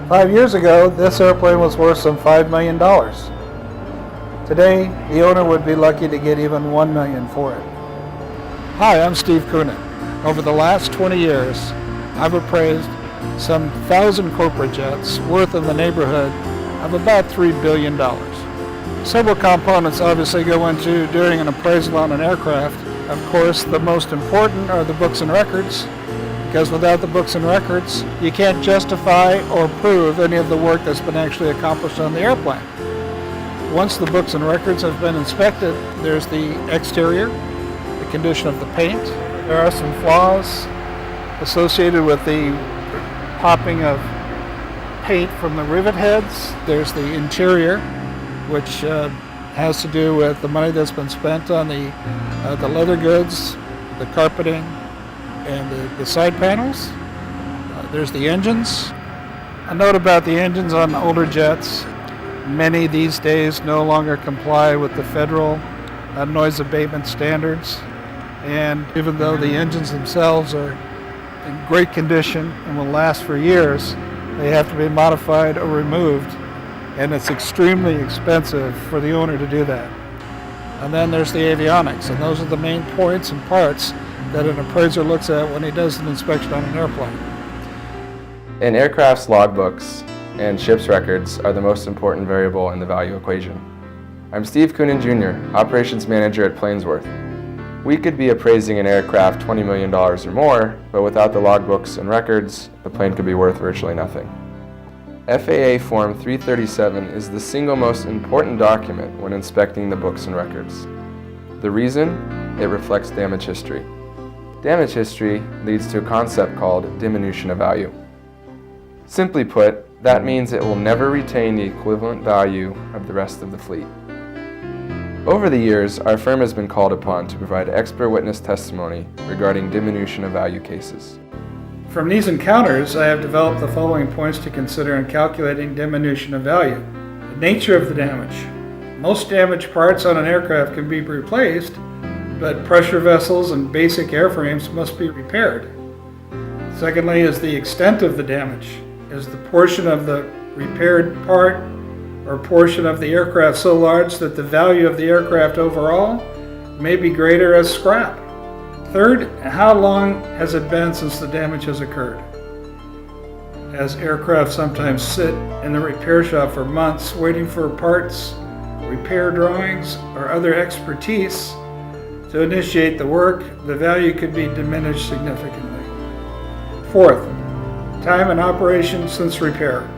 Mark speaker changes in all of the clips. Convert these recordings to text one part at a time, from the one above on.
Speaker 1: 5 years ago, this airplane was worth some $5 million. Today, the owner would be lucky to get even $1 million for it. Hi, I'm Steve Koonin. Over the last 20 years, I've appraised some 1,000 corporate jets worth in the neighborhood of about $3 billion. Several components obviously go into doing an appraisal on an aircraft. Of course, the most important are the books and records, because without the books and records, you can't justify or prove any of the work that's been actually accomplished on the airplane. Once the books and records have been inspected, there's the exterior, the condition of the paint. There are some flaws associated with the popping of paint from the rivet heads. There's the interior, which has to do with the money that's been spent on the leather goods, the carpeting, and the side panels. There's the engines. A note about the engines on older jets. Many these days no longer comply with the federal noise abatement standards. And even though the engines themselves are in great condition and will last for years, they have to be modified or removed. And it's extremely expensive for the owner to do that. And then there's the avionics, and those are the main points and parts that an appraiser looks at when he does an inspection on an airplane.
Speaker 2: An aircraft's logbooks and ship's records are the most important variable in the value equation. I'm Steve Koonin Jr., Operations Manager at PlanesWorth. We could be appraising an aircraft $20 million or more, but without the logbooks and records, the plane could be worth virtually nothing. FAA Form 337 is the single most important document when inspecting the books and records. The reason? It reflects damage history. Damage history leads to a concept called diminution of value. Simply put, that means it will never retain the equivalent value of the rest of the fleet. Over the years, our firm has been called upon to provide expert witness testimony regarding diminution of value cases.
Speaker 1: From these encounters, I have developed the following points to consider in calculating diminution of value. The nature of the damage. Most damaged parts on an aircraft can be replaced, but pressure vessels and basic airframes must be repaired. Secondly is the extent of the damage. Is the portion of the repaired part or portion of the aircraft so large that the value of the aircraft overall may be greater as scrap? Third, how long has it been since the damage has occurred? As aircraft sometimes sit in the repair shop for months waiting for parts, repair drawings, or other expertise to initiate the work, the value could be diminished significantly. Fourth, time in operation since repair.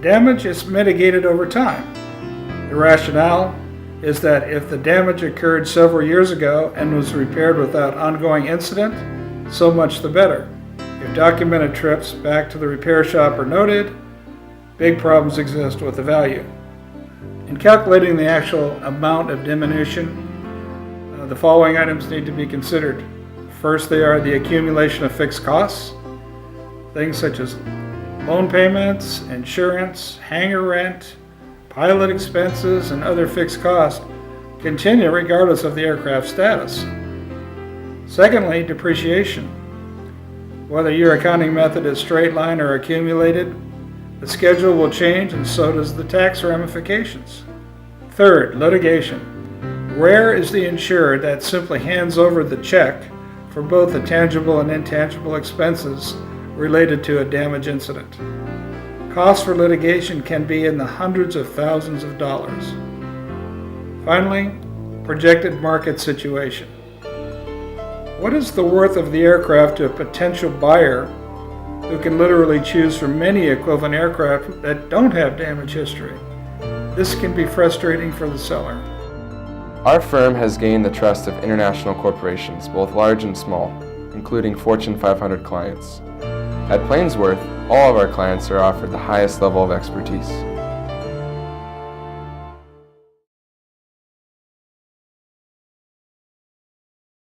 Speaker 1: Damage is mitigated over time. The rationale is that if the damage occurred several years ago and was repaired without ongoing incident, so much the better. If documented trips back to the repair shop are noted, big problems exist with the value. In calculating the actual amount of diminution, the following items need to be considered. First, they are the accumulation of fixed costs, things such as loan payments, insurance, hangar rent, pilot expenses, and other fixed costs continue regardless of the aircraft status. Secondly, depreciation. Whether your accounting method is straight line or accumulated, the schedule will change and so does the tax ramifications. Third, litigation. Rare is the insurer that simply hands over the check for both the tangible and intangible expenses related to a damage incident. Costs for litigation can be in the hundreds of thousands of dollars. Finally, projected market situation. What is the worth of the aircraft to a potential buyer who can literally choose from many equivalent aircraft that don't have damage history? This can be frustrating for the seller.
Speaker 2: Our firm has gained the trust of international corporations, both large and small, including Fortune 500 clients. At PlanesWorth, all of our clients are offered the highest level of expertise.